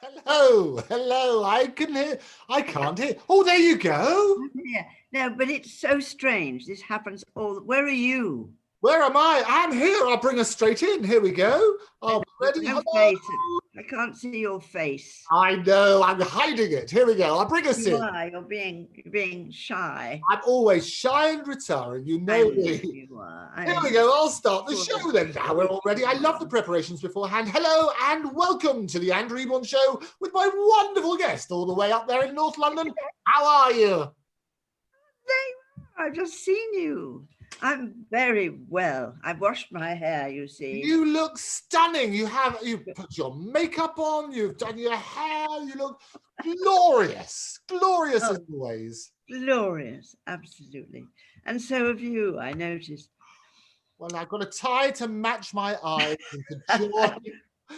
Hello, hello. I can hear. I can't hear. Oh, there you go. Yeah. No, but it's so strange. This happens all. Where are you? Where am I? I'm here. I'll bring us straight in. Here we go. Are we ready? No Hello. face. I can't see your face. I know. I'm hiding it. Here we go. I'll bring us You in. are. You're being shy. I'm always shy and retiring. You I know know me. you are. Here we go. I'll start the show then. Now we're all ready. I love the preparations beforehand. Hello and welcome to the Andrew Eborn Show with my wonderful guest all the way up there in North London. How are you? I've just seen you. I'm very well. I've washed my hair, you see. You look stunning. You've put your makeup on. You've done your hair. You look glorious. Glorious as always. Glorious. Absolutely. And so have you, I noticed. Well, I've got a tie to match my eyes into joy.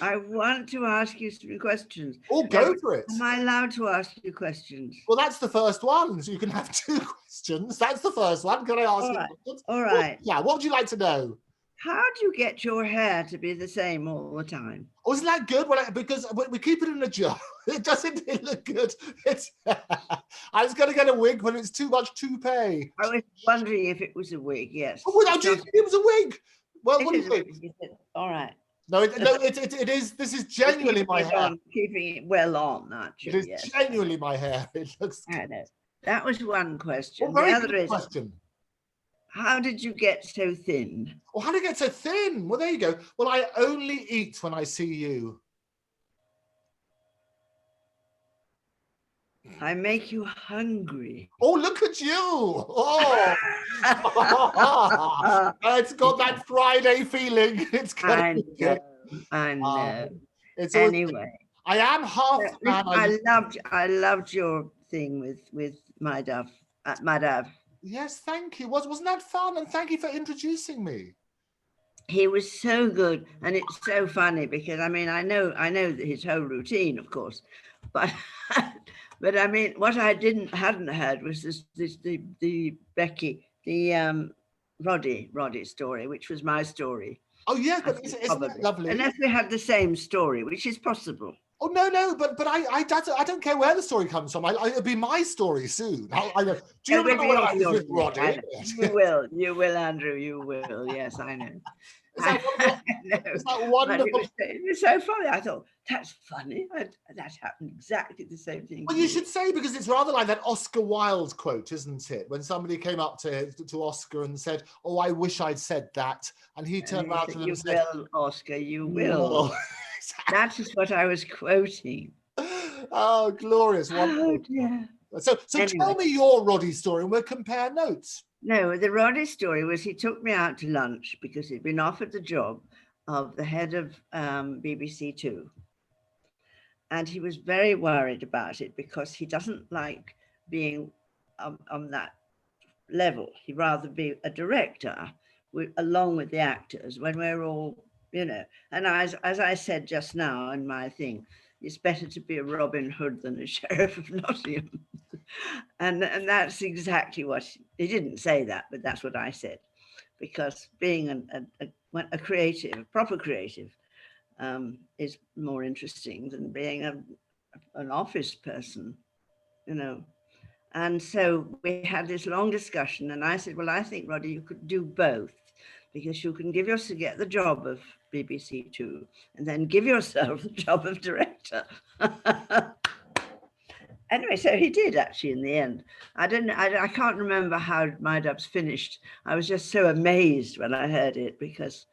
I want to ask you some questions. Oh, go for it. Am I allowed to ask you questions? Well, that's the first one. So you can have 2 questions. That's the first one. Can I ask you questions? All right. Yeah, what would you like to know? How do you get your hair to be the same all the time? Oh, isn't that good? Well, because we keep it in a jar. It doesn't look good. I was going to get a wig, but it's too much toupee. I was wondering if it was a wig, yes. Oh, without you, it was a wig. Well, what do you think? All right. No, it is. This is genuinely my hair. Keeping it well on, aren't you? It is genuinely my hair. It looks. I know. That was one question. Oh, very the other good is, question. how did you get so thin? Oh, how did I get so thin? Well, there you go. Well, I only eat when I see you. I make you hungry. Oh, look at you. Oh. It's got that Friday feeling. It's got I know. It's anyway. I am half man. I loved your thing with my dove. Yes, thank you. Wasn't that fun? And thank you for introducing me. He was so good, and it's so funny because I mean I know his whole routine, of course, but but I mean what I hadn't heard was the Becky Roddy story, which was my story. Oh yes, but isn't that lovely? Unless we had the same story, which is possible. Oh no, but I don't care where the story comes from. It'll be my story soon. Do you remember when I was with Roddy? You will, Andrew. You will. Yes, I know. Is that wonderful? It was so funny. I thought, that's funny. That happened exactly the same thing. Well, you should say, because it's rather like that Oscar Wilde quote, isn't it? When somebody came up to Oscar and said, "Oh, I wish I'd said that," and he turned around to them and said, "You will, Oscar. You will." That is what I was quoting. Oh, glorious! Wonderful. Oh dear. So anyway. Tell me your Roddy story, and we'll compare notes. No, the Roddy story was he took me out to lunch because he'd been offered the job of the head of BBC Two. And he was very worried about it because he doesn't like being on that level. He'd rather be a director along with the actors when we're all, and as I said just now in my thing, it's better to be a Robin Hood than a Sheriff of Nottingham. And that's exactly what he didn't say that, but that's what I said, because being a creative, a proper creative, is more interesting than being an office person, And so we had this long discussion, and I said, well, I think, Roddy, you could do both, because you can get the job of BBC Two, and then give yourself the job of director. Anyway, so he did actually in the end. I can't remember how My Dove's finished. I was just so amazed when I heard it because,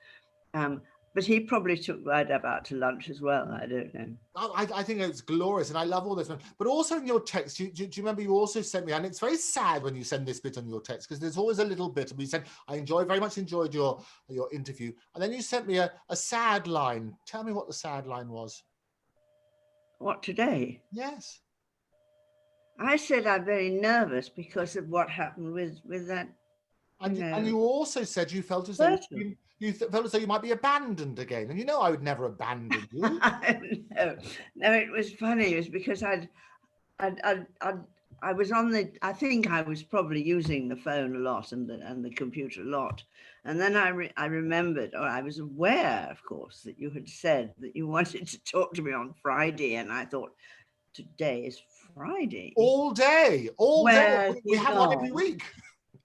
but he probably took My Dove out to lunch as well. I don't know. I think it's glorious, and I love all this. But also in your text, do you remember you also sent me, and it's very sad when you send this bit on your text because there's always a little bit. And you said, I very much enjoyed your interview. And then you sent me a sad line. Tell me what the sad line was. What, today? Yes. I said I'm very nervous because of what happened with that. And you also said you felt as though you felt as though you might be abandoned again. And I would never abandon you. No, it was funny. It was because I'd I was on the, I think I was probably using the phone a lot and the computer a lot. And then I remembered, or I was aware, of course, that you had said that you wanted to talk to me on Friday. And I thought, today is Friday. All day, all day. Where's We he have one every gone? week.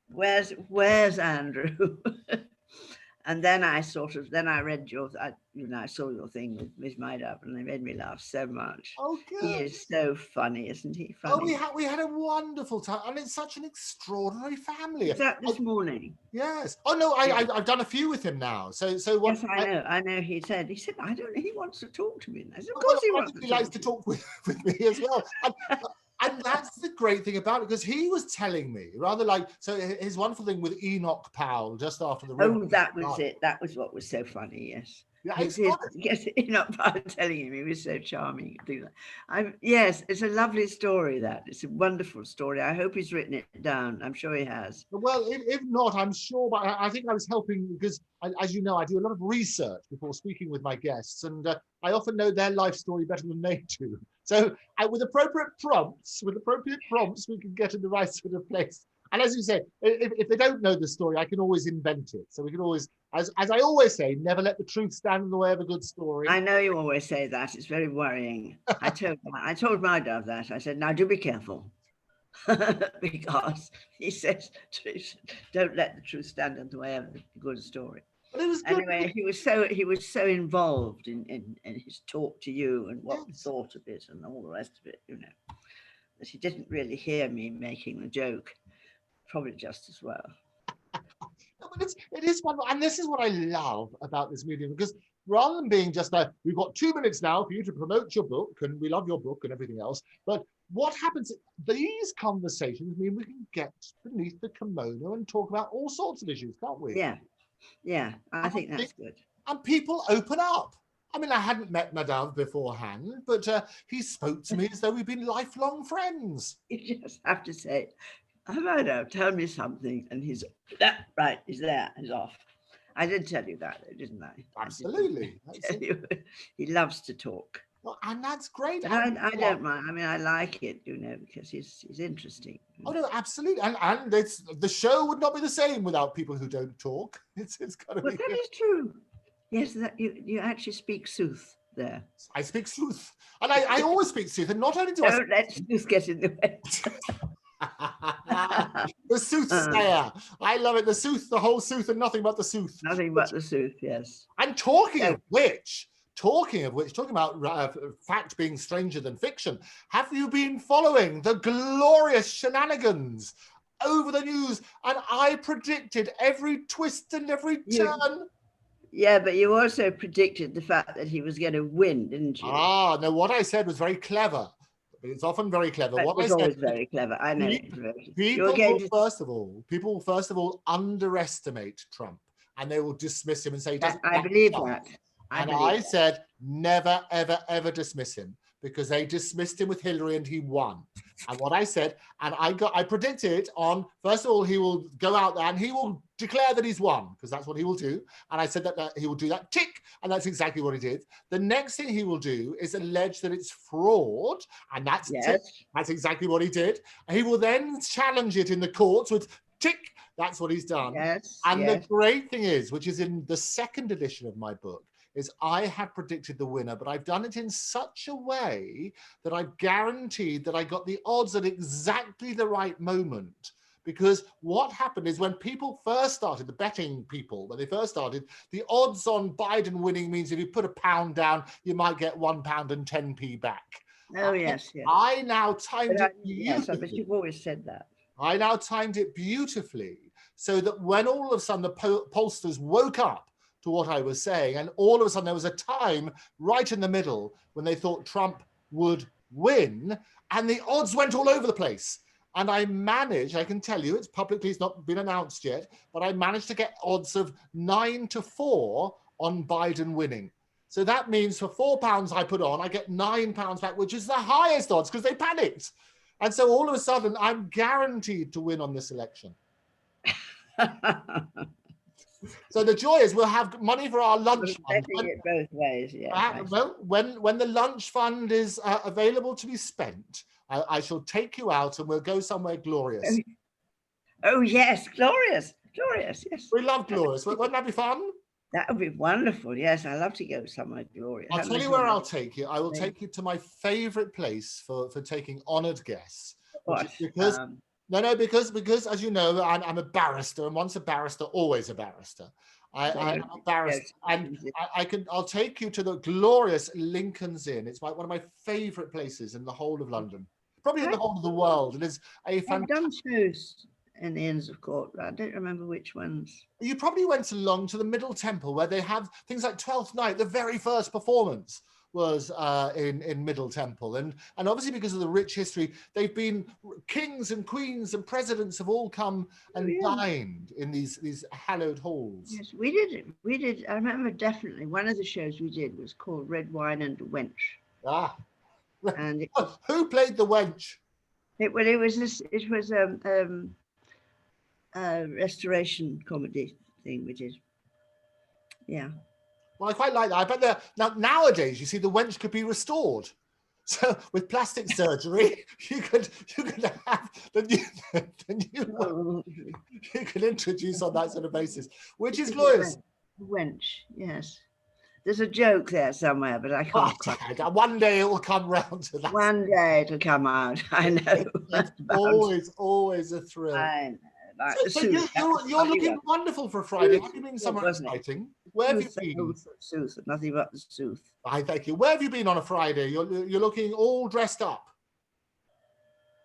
Where's Andrew? And then I sort of, then I read your, I saw your thing with Miss Mydub, and they made me laugh so much. Oh, He good. is so funny, isn't he? Oh, Funny. we had a wonderful time, and it's such an extraordinary family. Was that this morning? Yes. Oh no, Yeah. I've done a few with him now. So what? Yes, I know. I know. He said, I don't know. He wants to talk to me. And I said, of Well, course he I wants think to he talk likes to to you. talk with me as well. And that's the great thing about it, because he was telling me, rather like, so his wonderful thing with Enoch Powell just after the river. Oh, that was it. That was what was so funny. Yes. Yeah, His, it's his, got it. yes, not telling him he was so charming. Do that. Yes, it's a lovely story. That it's a wonderful story. I hope he's written it down. I'm sure he has. Well, if not, I'm sure, but I think I was helping because, as you know, I do a lot of research before speaking with my guests, and I often know their life story better than they do. So with appropriate prompts, we can get in the right sort of place. And as you say, if they don't know the story, I can always invent it. So we can always, as I always say, never let the truth stand in the way of a good story. I know you always say that. It's very worrying. I told my dad that. I said, now do be careful. Because he says, don't let the truth stand in the way of a good story. But it was good. Anyway, he was so involved in his talk to you and what we thought of it and all the rest of it, that he didn't really hear me making the joke, probably just as well. But it is wonderful, and this is what I love about this medium, because rather than being just like, we've got 2 minutes now for you to promote your book, and we love your book and everything else, but what happens, these conversations mean we can get beneath the kimono and talk about all sorts of issues, can't we? Yeah, I think that's good. And people open up. I mean, I hadn't met Nadav beforehand, but he spoke to me as though we'd been lifelong friends. You just have to say, Nadav, tell me something, and he's right, he's there, he's off. I did tell you that, though, didn't I? Absolutely. He loves to talk. Well, and that's great. But I don't mind. I mean, I like it, because he's interesting. Oh no, absolutely. And it's, the show would not be the same without people who don't talk. It's got to be. But that is true. Yes, that you actually speak sooth there. I speak sooth, and I always speak sooth, and not only do don't let sooth get in the way. The soothsayer. I love it. The sooth, the whole sooth, and nothing but the sooth. Nothing but the sooth. Yes. And talking of which, talking about fact being stranger than fiction, have you been following the glorious shenanigans over the news? And I predicted every twist and every turn. Yeah, but you also predicted the fact that he was going to win, didn't you? Ah, no, what I said was very clever. It's often very clever. What I said, always very clever. I know. People first of all underestimate Trump, and they will dismiss him and say, I believe that. I said, never, ever, ever dismiss him, because they dismissed him with Hillary and he won. And what I said, and I predicted on, first of all, he will go out there and he will declare that he's won, because that's what he will do. And I said that he will do that, tick, and that's exactly what he did. The next thing he will do is allege that it's fraud, and that's tick, that's exactly what he did. And he will then challenge it in the courts with tick, that's what he's done. The great thing is, which is in the second edition of my book, is I have predicted the winner, but I've done it in such a way that I've guaranteed that I got the odds at exactly the right moment. Because what happened is, when people first started, the betting people, when they first started, the odds on Biden winning means if you put £1 down, you might get £1.10 back. Oh, yes. I now timed it beautifully. Yes, but you've always said that. I now timed it beautifully so that when all of a sudden the pollsters woke up to what I was saying, and all of a sudden there was a time right in the middle when they thought Trump would win, and the odds went all over the place. And I managed, I can tell you, it's not been announced yet, but I managed to get odds of 9-4 on Biden winning. So that means for £4 I put on, I get £9 back, which is the highest odds, because they panicked. And so all of a sudden, I'm guaranteed to win on this election. So the joy is we'll have money for our lunch fund. It both ways, yeah. Well, when the lunch fund is available to be spent, I shall take you out and we'll go somewhere glorious. Oh yes, glorious, yes. We love glorious. Wouldn't that be fun? That would be wonderful. Yes, I love to go somewhere glorious. I'll tell you where I'll take you. I will take you to my favourite place for taking honoured guests. Because because as you know, I'm a barrister, and once a barrister, always a barrister. I'm a barrister, and I'll take you to the glorious Lincoln's Inn. It's one of my favourite places in the whole of London, probably in the whole of the world. It is a fantastic. I've done shows in the Inns of Court. I don't remember which ones. You probably went along to the Middle Temple, where they have things like Twelfth Night. The very first performance was in Middle Temple, and obviously because of the rich history, they've been kings and queens and presidents have all come and dined in these hallowed halls. Yes, we did. I remember definitely one of the shows we did was called Red Wine and a Wench. Ah, and who played the wench? It was a restoration comedy thing we did. Yeah. Well, I quite like that. I bet nowadays, you see, the wench could be restored. So with plastic surgery, you could have the new one. You could introduce on that sort of basis, which is glorious. Wench, yes. There's a joke there somewhere, but I can't. One day it will come round to that. One day it'll come out. I know. It's always a thrill. I know. Like so you're looking wonderful for Friday. Have you been somewhere exciting? Where have you been? Sooth, nothing but the sooth. I thank you. Where have you been on a Friday? You're looking all dressed up.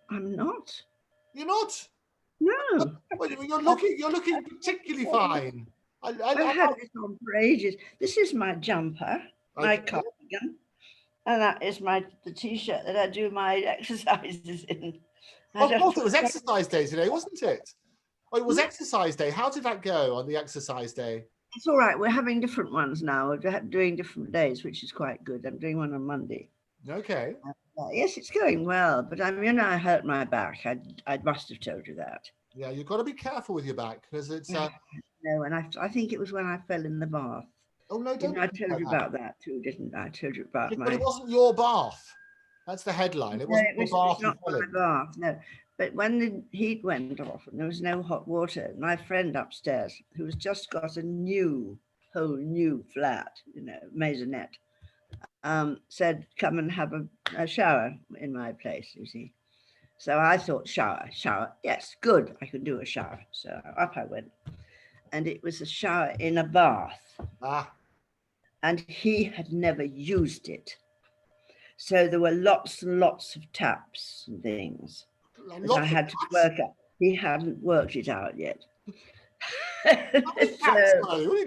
I'm not. You're not? No. Well, you're looking particularly fine. I've had this on for ages. This is my jumper, my cardigan, and that is the T-shirt that I do my exercises in. Of course, it was exercise day today, wasn't it? Oh, it was exercise day. How did that go on the exercise day? It's all right. We're having different ones now. We're doing different days, which is quite good. I'm doing one on Monday. Okay. Yes, it's going well. But I hurt my back. I must have told you that. Yeah, you've got to be careful with your back because it's. No, and I think it was when I fell in the bath. Oh no! Don't. I told you about that too, didn't I? I told you about But it wasn't your bath. That's the headline. It wasn't your bath. It's not my bath. No. But when the heat went off and there was no hot water, my friend upstairs, who's just got a whole new flat, maisonette, said, come and have a shower in my place, you see. So I thought, shower. Yes, good. I could do a shower. So up I went. And it was a shower in a bath. And he had never used it. So there were lots and lots of taps and things. I had to work out. He hadn't worked it out yet.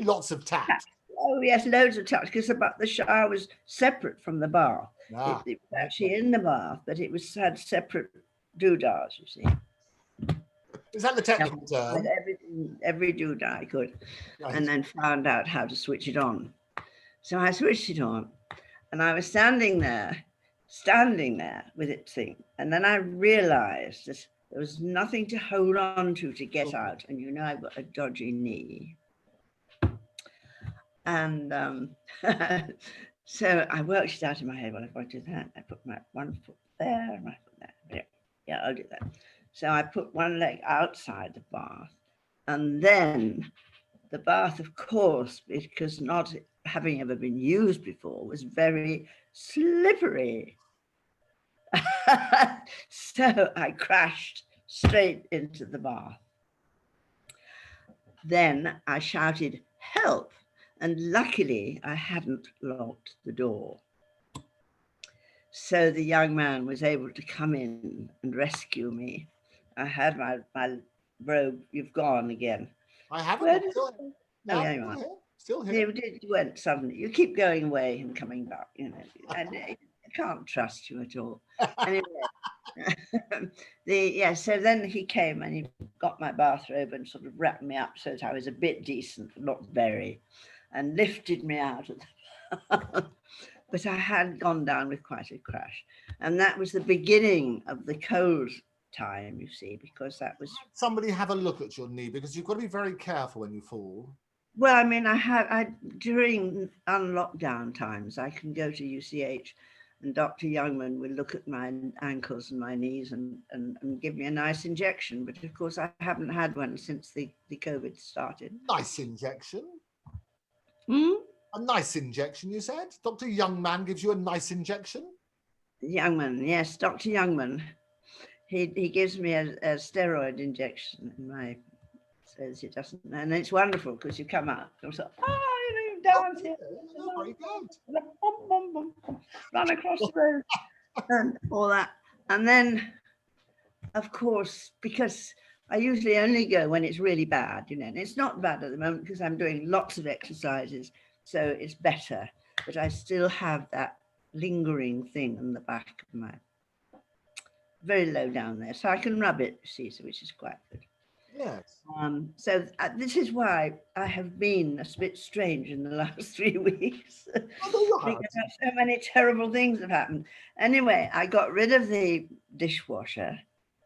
Lots of taps. Oh yes, loads of taps, because the shower was separate from the bath. It was actually in the bath, but it had separate doodahs, you see. Is that the technical term? Every doodah I could, and then found out how to switch it on. So I switched it on, and I was standing there with it thing. And then I realized that there was nothing to hold on to get out. And I've got a dodgy knee. And so I worked it out in my head. Well, if I do that, I put my one foot there and my foot there. Yeah, I'll do that. So I put one leg outside the bath. And then the bath, of course, because not having ever been used before, was very slippery. So I crashed straight into the bath. Then I shouted, help! And luckily I hadn't locked the door. So the young man was able to come in and rescue me. I had my robe. You've gone again. I haven't. Still here. You went suddenly. You keep going away and coming back, and I can't trust you at all. Anyway, so then he came and he got my bathrobe and sort of wrapped me up so that I was a bit decent, but not very, and lifted me out of the but I had gone down with quite a crash. And that was the beginning of the cold time, you see, because that was... Somebody have a look at your knee, because you've got to be very careful when you fall. Well, I mean, during unlockdown times, I can go to UCH and Dr. Youngman will look at my ankles and my knees and give me a nice injection. But of course, I haven't had one since the COVID started. Nice injection. Hmm? A nice injection, you said? Dr. Youngman gives you a nice injection? Youngman, yes, Dr. Youngman. He gives me a steroid injection in my says it doesn't, and it's wonderful because you come out, you're so, you dance here, No, very good. run across the road, and all that, and then, of course, because I usually only go when it's really bad, and it's not bad at the moment because I'm doing lots of exercises, so it's better, but I still have that lingering thing in the back of my, very low down there, so I can rub it, see, which is quite good. Yes. So this is why I have been a bit strange in the last 3 weeks Oh, no, you because so many terrible things have happened. Anyway, I got rid of the dishwasher.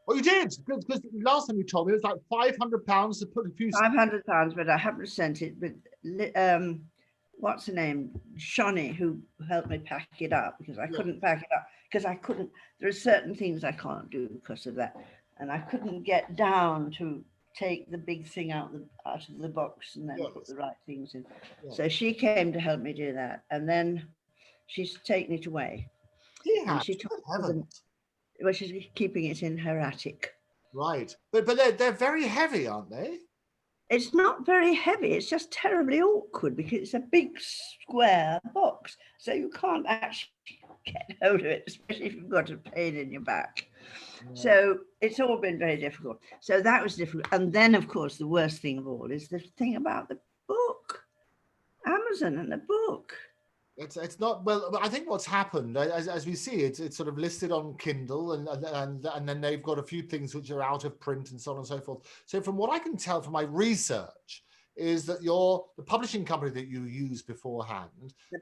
Oh, you did? Because last time you told me it was like £500 to put a few... £500, but I haven't sent it. But what's her name? Shani, who helped me pack it up because I couldn't pack it up because I couldn't. There are certain things I can't do because of that, and I couldn't get down to take the big thing out of the box and then put the right things in. So she came to help me do that, and then she's taken it away. And she took well, she's keeping it in her attic. Right, but they're very heavy, aren't they? It's not very heavy. It's just terribly awkward because it's a big square box, so you can't actually get hold of it, especially if you've got a pain in your back. So it's all been very difficult. So that was difficult. And then, of course, the worst thing of all is the thing about the book, Amazon and the book. It's not, well, I think what's happened, as we see, it's sort of listed on Kindle and then they've got a few things which are out of print and so on and so forth. So from what I can tell from my research is that the publishing company that you used beforehand, the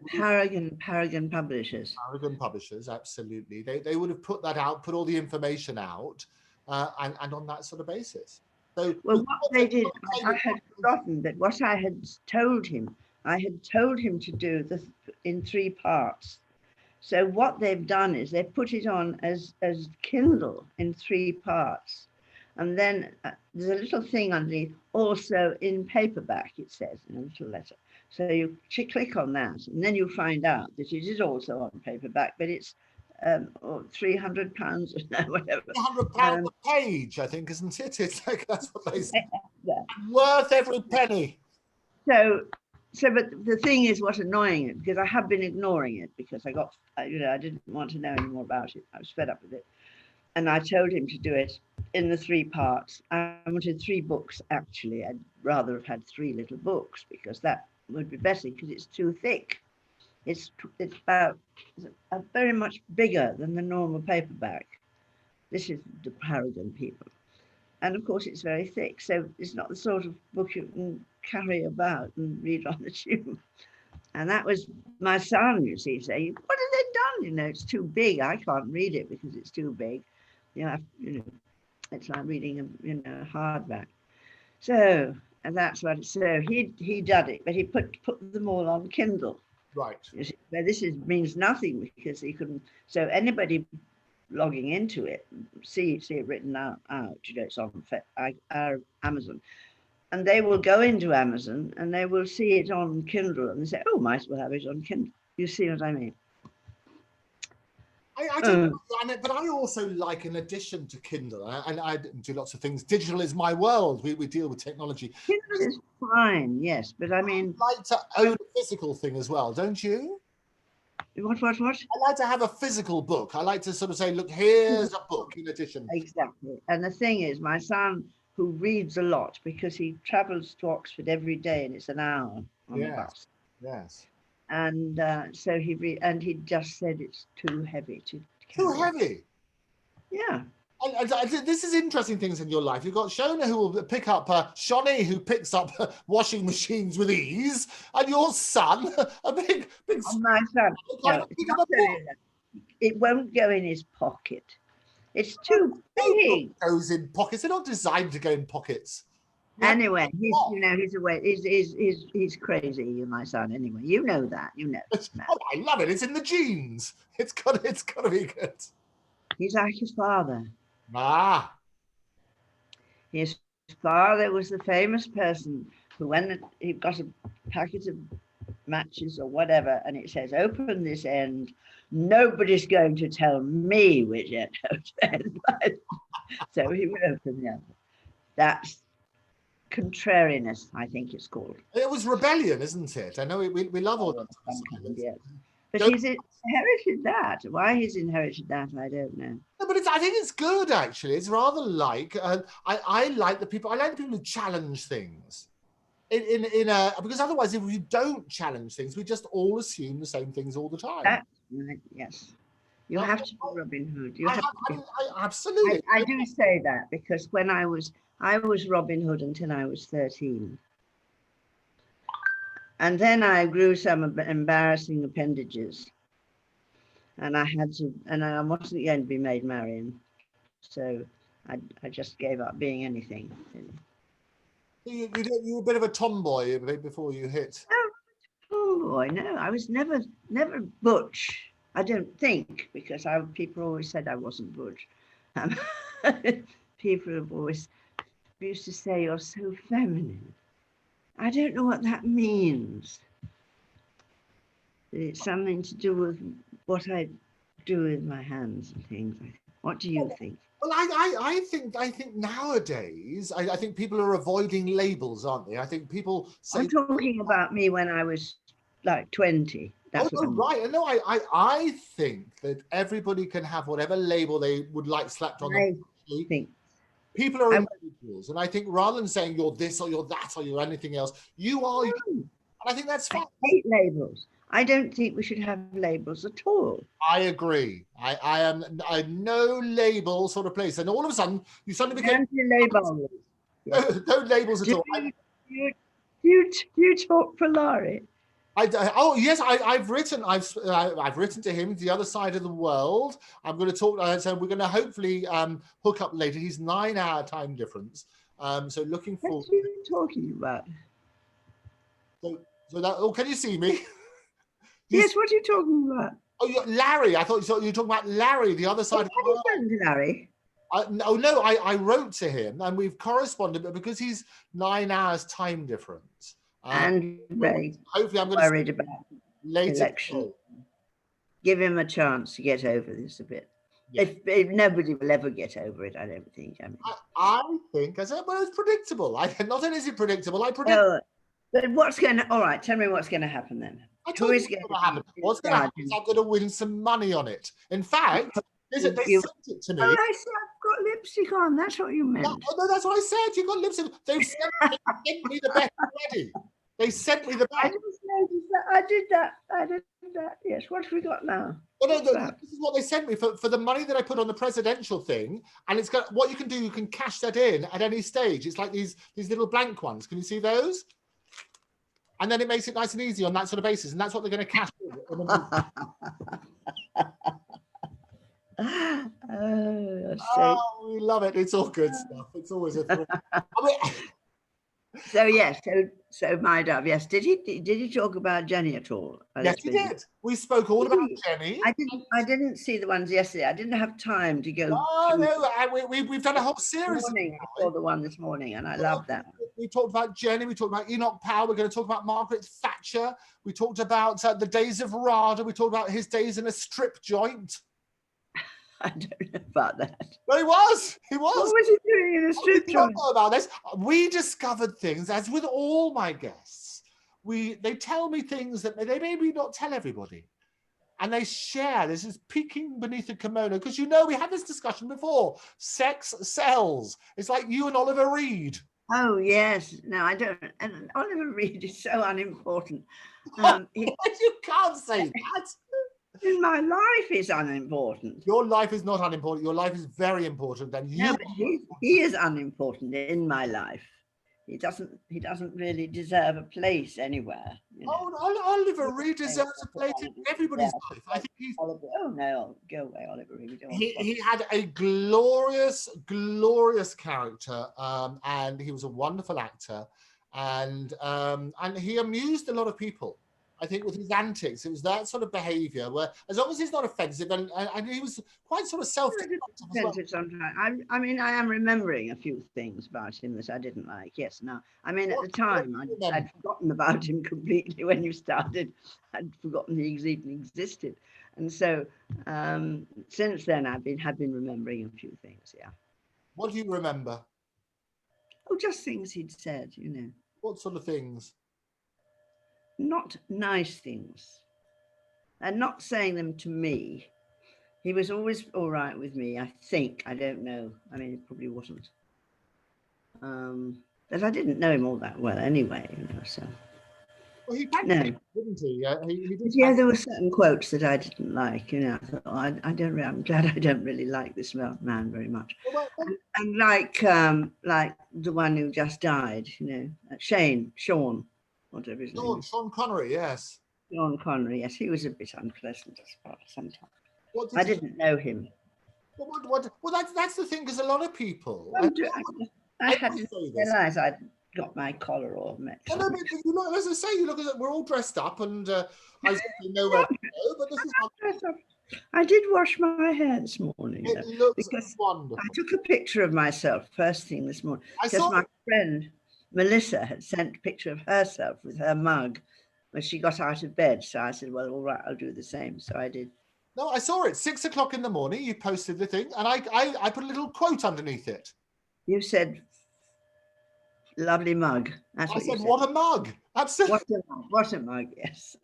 Paragon Publishers. Paragon Publishers, absolutely. They would have put that out, put all the information out, and on that sort of basis. So well, what they did, I had forgotten that what I had told him to do in 3 parts. So what they've done is they've put it on as Kindle in 3 parts. And then there's a little thing underneath, also in paperback, it says in a little letter. So you click on that, and then you find out that it is also on paperback, but it's £300 or whatever. £300 a page, I think, isn't it? It's like, that's what they say. Worth every penny. So, but the thing is, what's annoying it, because I have been ignoring it because I didn't want to know any more about it. I was fed up with it. And I told him to do it in the 3 parts. I wanted 3 books, actually. I'd rather have had 3 little books because that would be better because it's too thick. It's about very much bigger than the normal paperback. This is the Paragon people. And of course, it's very thick. So it's not the sort of book you can carry about and read on the tube. And that was my son, you see, saying, what have they done? It's too big. I can't read it because it's too big. It's like reading a hardback. So, and that's what. So he did it, but he put them all on Kindle. Right. You see, but this means nothing because he couldn't. So anybody logging into it see it written out. It's on Amazon, and they will go into Amazon and they will see it on Kindle and they say, "Oh, might as well have it on Kindle." You see what I mean? I don't know, but I also like, in addition to Kindle, and I do lots of things. Digital is my world. We deal with technology. Kindle is fine, yes, but I mean, I like to own a physical thing as well, don't you? What? I like to have a physical book. I like to sort of say, look, here's a book in addition. Exactly. And the thing is, my son, who reads a lot because he travels to Oxford every day and it's an hour on the bus. Yes. And so he just said it's too heavy to carry. Too heavy? Yeah. This is interesting things in your life. You've got Shona, who will pick up Shani, who picks up washing machines with ease, and your son, a big. Oh, my son, no, it won't go in his pocket. It's too big. It goes in pockets. They're not designed to go in pockets. Anyway, he's away. He's crazy, my son. Anyway, you know that. Oh, I love it. It's in the genes. It's got to be good. He's like his father. Ah. His father was the famous person who, when he got a packet of matches or whatever, and it says, "Open this end. Nobody's going to tell me which end to end." So he would open the other. That's contrariness, I think it's called. It was rebellion, isn't it? I know we love all that. Yes. But he's inherited that. Why he's inherited that, I don't know. No, but I think it's good, actually. It's rather like, I like the people who challenge things. Because otherwise, if we don't challenge things, we just all assume the same things all the time. That's right, yes. You have to be Robin Hood. Absolutely. I do say that because when I was Robin Hood until I was 13. And then I grew some embarrassing appendages. And I wasn't going to be made Marion. So I just gave up being anything. You were a bit of a tomboy before you hit. Oh, tomboy, no. I was never butch. I don't think, because people always said I wasn't butch. People have always used to say, "You're so feminine." I don't know what that means. It's something to do with what I do with my hands and things. What do you think? Well, I think nowadays, I think people are avoiding labels, aren't they? I think people say... I'm talking about me when I was like 20. That's right. No, I think that everybody can have whatever label they would like slapped on them. I think people are individuals, and I think rather than saying you're this or you're that or you're anything else, you are you. And I think that's fine. I hate labels. I don't think we should have labels at all. I agree. I am a no label sort of place, and all of a sudden you suddenly became anti-label. No labels at all. You talk for Laurie. Oh yes, I've written to him, the other side of the world. I'm going to talk. So we're going to hopefully hook up later. He's 9-hour time difference. So looking forward. What are you talking about? So that. Oh, can you see me? Yes. What are you talking about? Oh, Larry. I thought you were talking about Larry, the other side of the world. Larry. No, I wrote to him and we've corresponded, but because he's 9 hours time difference. And very hopefully I'm going worried about later election. Give him a chance to get over this a bit. Yeah. If nobody will ever get over it, I don't think. I think, I said, well, it's predictable. Not only is it predictable, I predict. But what's going to? All right, tell me what's going to happen then. Who is going to happen? What's going to happen is I'm going to win some money on it. In fact, they sent it to me. Oh, I said I've got lipstick on. That's what you meant. No, that's what I said. You've got lipstick. They've sent me the bet already. They sent me the bet. I just noticed that. I did that. Yes. What have we got now? Well, no, this is what they sent me for the money that I put on the presidential thing. And it's got what you can do. You can cash that in at any stage. It's like these little blank ones. Can you see those? And then it makes it nice and easy on that sort of basis. And that's what they're going to cash in. Oh, we love it. It's all good stuff. It's always a thought. So yes, so my dove, yes. Did he talk about Jenny at all? Yes, he did. We spoke all about Jenny. I didn't see the ones yesterday. I didn't have time to go. Oh no, we've done a whole series. I saw the one this morning, and I love that. We talked about Jenny. We talked about Enoch Powell. We're going to talk about Margaret Thatcher. We talked about the days of Rada. We talked about his days in a strip joint. I don't know about that. But he was. What was he doing in a strip joint? Know about this. We discovered things, as with all my guests. They tell me things that they maybe not tell everybody. And they share. This is peeking beneath the kimono. Because we had this discussion before. Sex sells. It's like you and Oliver Reed. Oh, yes. No, I don't. And Oliver Reed is so unimportant. You can't say that. In my life is unimportant. Your life is not unimportant. Your life is very important. And no, but he is unimportant in my life. He doesn't really deserve a place anywhere, you know. Oh, Oliver He Reed was deserves a place in everybody's yeah, life. I think he's Oliver. Oh no, go away, Oliver. We don't want to bother. he had a glorious, glorious character, and he was a wonderful actor, and he amused a lot of people. I think with his antics, it was that sort of behaviour where, as long as he's not offensive, and he was quite sort of self-destructive as well. I mean, I am remembering a few things about him that I didn't like. Yes, now, I mean, at the What time, do you remember? I'd forgotten about him completely when you started. I'd forgotten he even existed, and so since then, have been remembering a few things. Yeah. What do you remember? Oh, just things he'd said. You know, What sort of things? not nice things, and not saying them to me. He was always all right with me. I think. I don't know. I mean, it probably wasn't. But I didn't know him all that well anyway, you know, so Well, he no. fancied, didn't he? He did But yeah, fancy. there were certain quotes that I didn't like, you know. I thought, oh, I don't really, I'm glad I don't really like this man very much. Well, And like the one who just died, you know, Sean, whatever his name is, Sean Connery, yes. Sean Connery. Yes, he was a bit unpleasant as well sometimes. What did I he? didn't know him. Well, that's the thing, because a lot of people, I I hadn't must say this. realised I'd got my collar all mixed Oh, no, up. but you look, as I say, you look as we're all dressed up, and I certainly know where to go. But this is not. I did wash my hair this morning It though, looks because I wonderful. took a picture of myself first thing this morning I because saw my it. friend Melissa had sent a picture of herself with her mug when she got out of bed. So I said, well, all right, I'll do the same. So I did. No, I saw it. 6 o'clock in the morning. You posted the thing, and I put a little quote underneath it. You said, lovely mug. That's I what you said, said. "What a mug!" Absolutely. What a mug, yes.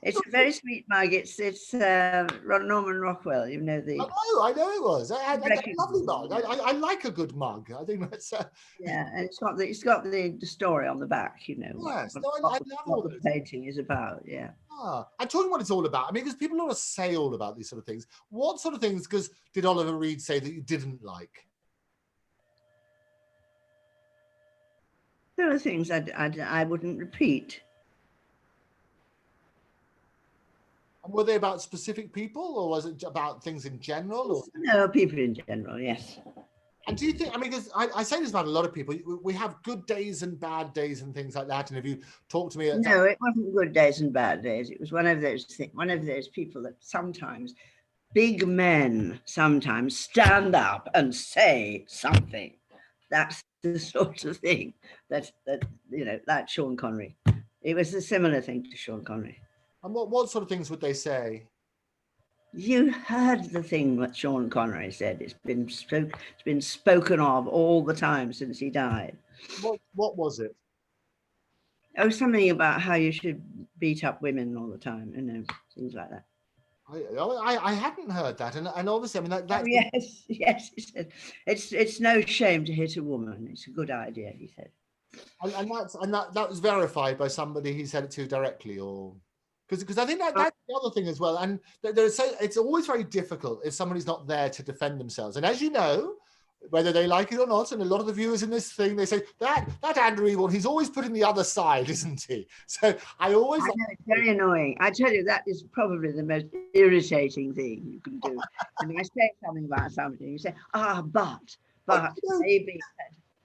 It's a very sweet mug. It's Norman Rockwell, you know, the I know it was. I had a lovely mug. record. I like a good mug. I think that's. Yeah, and it's got the story on the back, you know, Yes. No, I love all what those. the painting is about. Yeah. I'm talking what it's all about. I mean, because people always say all about these sort of things. What sort of things? Because did Oliver Reed say that you didn't like? There are things I wouldn't repeat. And were they about specific people, or was it about things in general? Or No, people in general, yes. and do you think? I mean, because I say this about a lot of people. We have good days and bad days and things like that. And if you talk to me, No, it wasn't good days and bad days. It was one of those people that sometimes big men sometimes stand up and say something. That's the sort of thing that you know, like Sean Connery. It was a similar thing to Sean Connery. and what sort of things would they say? You heard the thing that Sean Connery said. It's been spoken of all the time since he died. What was it? Oh, something about how you should beat up women all the time, you know, things like that. I hadn't heard that, and obviously, I mean Oh that's yes, yes. He said it's no shame to hit a woman. It's a good idea. He said. and that was verified by somebody he said it to directly, or because I think that's the other thing as well. And it's always very difficult if somebody's not there to defend themselves. And as you know, whether they like it or not, and a lot of the viewers in this thing, they say that Andrew Eborn, he's always putting the other side, isn't he? So I know, it's very annoying. I tell you, that is probably the most irritating thing you can do. And I say something about something, you say, but maybe.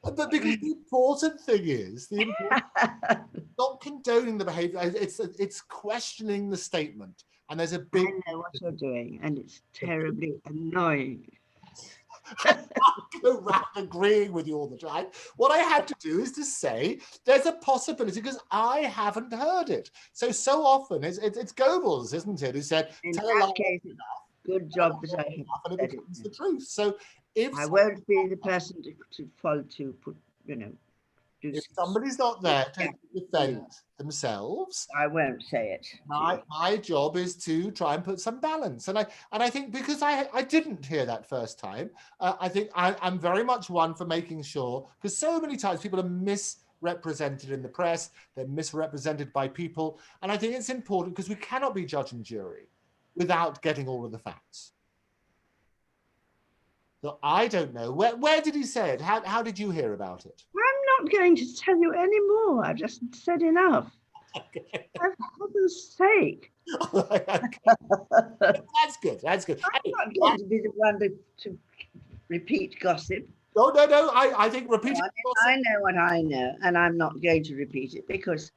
But because the important thing is not condoning the behaviour. It's questioning the statement, and there's a big. I know what you're doing, and it's terribly annoying. I go around agreeing with you all the time. What I had to do is to say there's a possibility, because I haven't heard it. So often it's Goebbels, isn't it, who said, In "Tell that a lie case, it's good job that I enough, and said it becomes the truth." So I won't be the person to follow to put, you know, do. if somebody's not there to defend themselves, I won't say it. my job is to try and put some balance. And I think, because I didn't hear that first time, I think I'm very much one for making sure, because so many times people are misrepresented in the press, they're misrepresented by people, and I think it's important, because we cannot be judge and jury without getting all of the facts. So I don't know. Where did he say it? How did you hear about it? I'm not going to tell you any more. I've just said enough. Okay. For heaven's sake. That's good. That's good. I'm not going to be the one to repeat gossip. No. I think repeating gossip. I know what I know, and I'm not going to repeat it because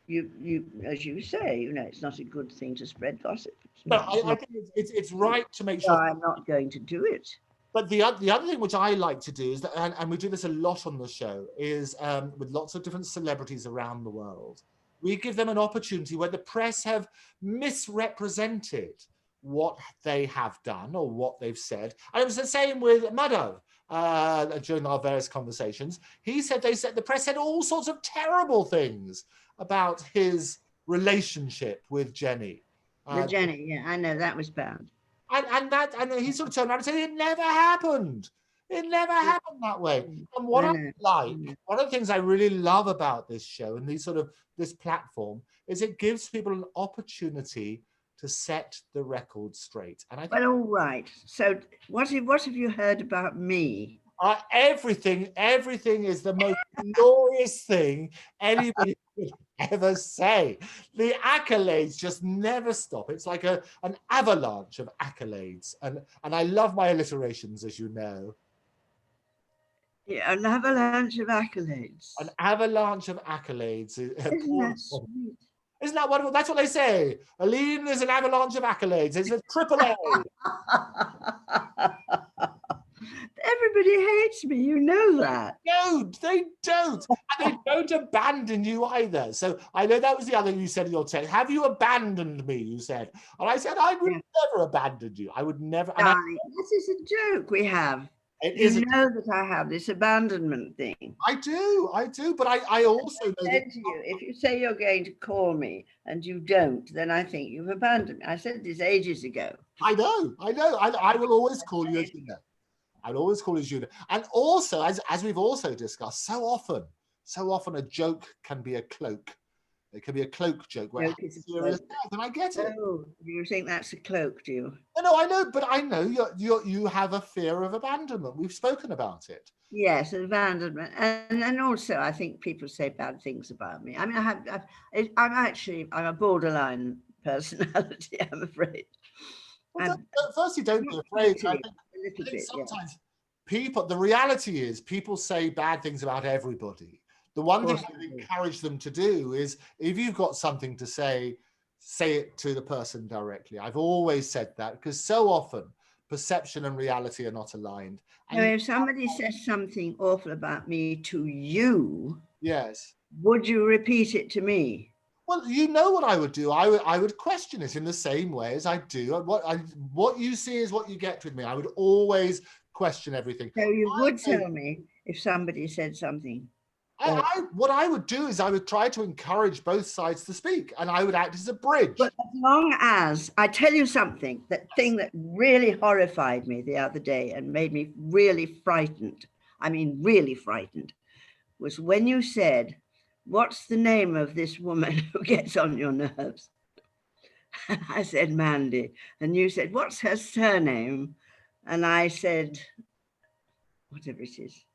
you, as you say, it's not a good thing to spread gossip. I think it's right to make So sure. I'm not going to do it. But the other thing which I like to do is that, and we do this a lot on the show, is with lots of different celebrities around the world, we give them an opportunity where the press have misrepresented what they have done or what they've said. And it was the same with Madhav during our various conversations. He said the press said all sorts of terrible things about his relationship with Jenny. With Jenny, yeah, I know that was bad. And he sort of turned around and said it never happened. It never happened that way. And what one of the things I really love about this show and this platform is it gives people an opportunity to set the record straight. And I think, well, all right. So what have you heard about me? Everything is the most glorious thing anybody could ever say. The accolades just never stop. It's like an avalanche of accolades. And I love my alliterations, as you know. Yeah, an avalanche of accolades. An avalanche of accolades. Isn't that sweet? Isn't that wonderful? That's what they say. Aline is an avalanche of accolades. It's a triple A. Everybody hates me, you know that. No, they don't. And they don't abandon you either. So I know that was the other thing you said in your text. Have you abandoned me, you said. And I said, I would never abandon you. I would never. Darling, this is a joke we have. You know that I have this abandonment thing. I do. But I also know that if you say you're going to call me and you don't, then I think you've abandoned me. I said this ages ago. I know. I will always call you as you know. I'll always call you as you know. And also, as we've also discussed, so often a joke can be a cloak. It can be a cloak joke where it's serious. And I get it. Oh, you think that's a cloak, do you? No, I know, but I know you have a fear of abandonment. We've spoken about it. Yes, abandonment, and also I think people say bad things about me. I mean, I'm a borderline personality. I'm afraid. Well, firstly, don't be afraid. I think sometimes people. The reality is, people say bad things about everybody. The one thing I encourage them to do is, if you've got something to say it to the person directly. I've always said that because so often perception and reality are not aligned. And if somebody says something awful about me to you, yes, would you repeat it to me? Well, you know what I would do. I would question it in the same way as I do. What you see is what you get with me. I would always question everything. So you would tell me if somebody said something. What I would do is I would try to encourage both sides to speak, and I would act as a bridge. But as long as I tell you something, that thing that really horrified me the other day and made me really frightened, was when you said, "What's the name of this woman who gets on your nerves?" And I said, "Mandy." And you said, "What's her surname?" And I said, whatever it is,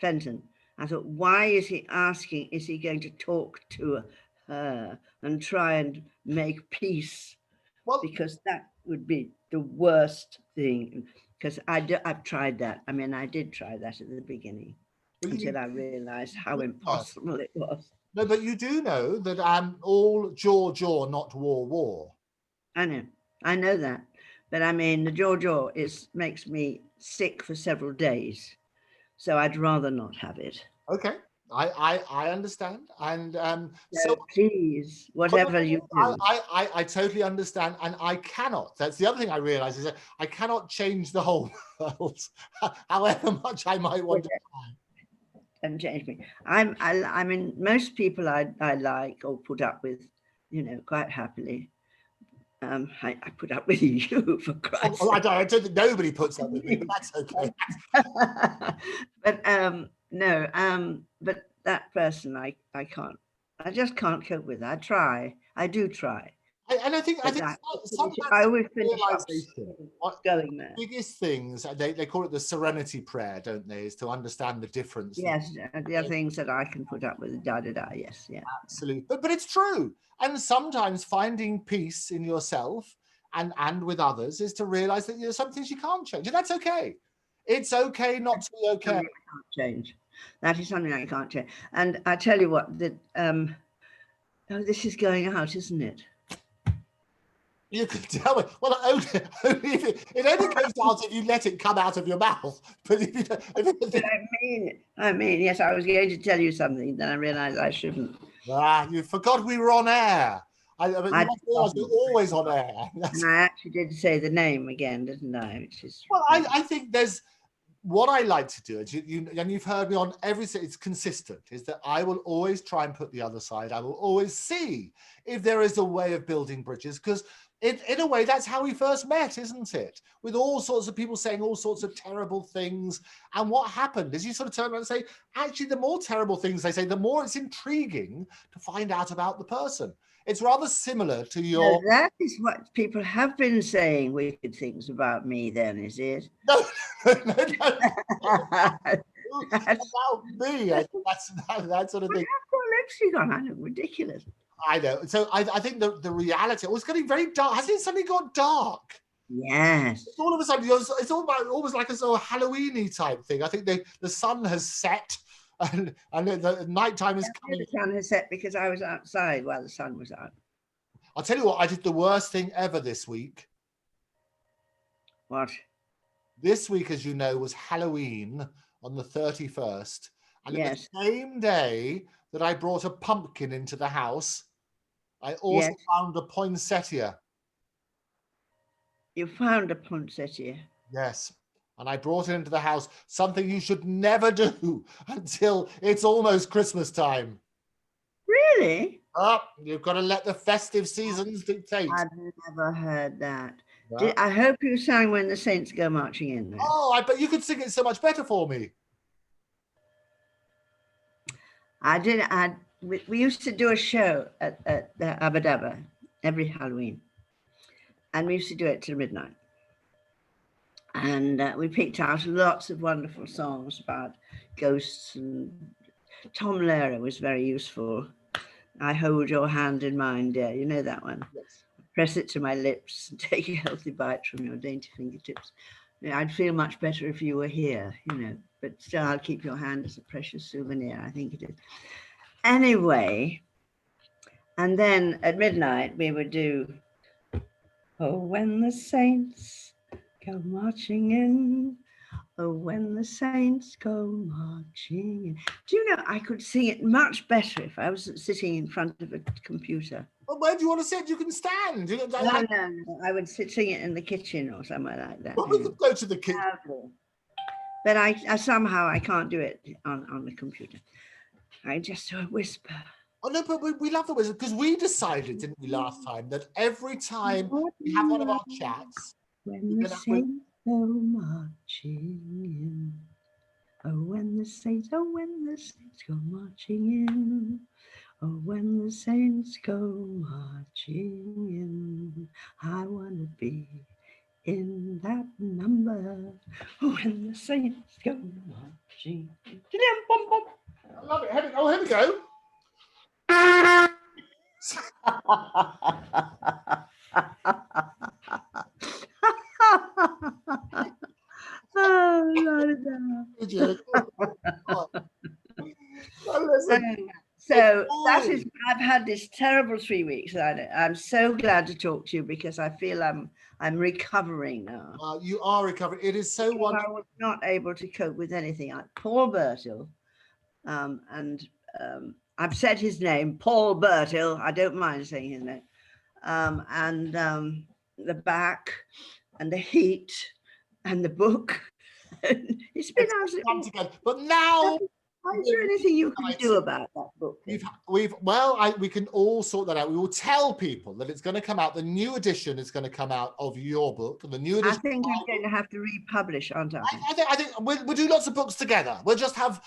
Fenton. I thought, why is he asking? Is he going to talk to her and try and make peace? Well, because that would be the worst thing. Because I've tried that. I mean, I did try that at the beginning until I realized how impossible it was. No, but you do know that all jaw, not war. I know that. But I mean, the jaw makes me sick for several days. So I'd rather not have it. Okay, I understand, and so please, whatever you do, I totally understand, and I cannot. That's the other thing I realize is that I cannot change the whole world, however much I might want to try. And change me. I mean, most people I like or put up with, quite happily. I put up with you, for Christ's sake. I don't think nobody puts up with me, but that's okay. But but that person I can't. I just can't cope with. I do try. And I think sometimes I always finish up realization, going there. biggest things, they call it the serenity prayer, don't they, is to understand the difference. Yes, there are things that I can put up with, yes, yeah. Absolutely. But it's true. And sometimes finding peace in yourself and with others is to realize that there's some things you can't change, and that's okay. It's okay not to be okay. I can't change. That is something I can't change. And I tell you what, that this is going out, isn't it? You can tell me. Well, only if it only comes out if you let it come out of your mouth. But if you don't, but I mean, yes, I was going to tell you something, then I realised I shouldn't. You forgot we were on air. We're always on air. And I actually did say the name again, didn't I? Which is I think there's what I like to do, and you've heard me on everything. It's consistent. Is that I will always try and put the other side. I will always see if there is a way of building bridges, because in a way, that's how we first met, isn't it? With all sorts of people saying all sorts of terrible things. And what happened is you sort of turn around and say, actually, the more terrible things they say, the more it's intriguing to find out about the person. It's rather similar to your... No, that is what people have been saying wicked things about me then, is it? No. About me. That sort of thing. What lips you got? I look ridiculous. I know. So I think the reality, it's getting very dark. Hasn't it suddenly got dark? Yes. It's all of a sudden, it's almost like a sort of Halloween-y type thing. I think the sun has set and the nighttime is coming. The sun has set because I was outside while the sun was out. I'll tell you what, I did the worst thing ever this week. What? This week, as you know, was Halloween on the 31st. And yes. the same day that I brought a pumpkin into the house, I also found a poinsettia. You found a poinsettia? Yes. And I brought it into the house, something you should never do until it's almost Christmas time. Really? Oh, you've got to let the festive seasons dictate. I've never heard that. Yeah. I hope you sang When the Saints Go Marching In. Then. Oh, I bet you could sing it so much better for me. I did. We used to do a show at the Abba Dabba every Halloween. And we used to do it till midnight. And we picked out lots of wonderful songs about ghosts. And Tom Lehrer was very useful. I hold your hand in mine, dear. You know that one? Yes. Press it to my lips and take a healthy bite from your dainty fingertips. I'd feel much better if you were here, but still I'll keep your hand as a precious souvenir. I think it is. Anyway, and then at midnight we would do, oh, when the saints go marching in, oh, when the saints go marching in. Do you know, I could sing it much better if I wasn't sitting in front of a computer. Well, where do you want to sit? You can stand. No. I would sing it in the kitchen or somewhere like that. Well, we could go to the kitchen. But I somehow I can't do it on the computer. I just do a whisper. Oh, no, but we love the whisper because we decided, didn't we, last time, that every time we have one of our chats, when the saints go marching in. Oh, when the saints go marching in. Oh, when the saints go marching in. I want to be in that number. Oh, when the saints go marching in. I love it. Here we go. So that is, I've had this terrible 3 weeks. I'm so glad to talk to you because I feel I'm recovering now. You are recovering. It is so wonderful. I was not able to cope with anything. Paul Bertil, and I've said his name, Paul Bertil. I don't mind saying his name. And the back and the heat and the book. It's been absolutely together. But now, is there anything you can do about that book? We can all sort that out. We will tell people that it's going to come out. The new edition is going to come out of your book. And the new edition. I think I'm going to have to republish, aren't I? I think we'll do lots of books together. We'll just have.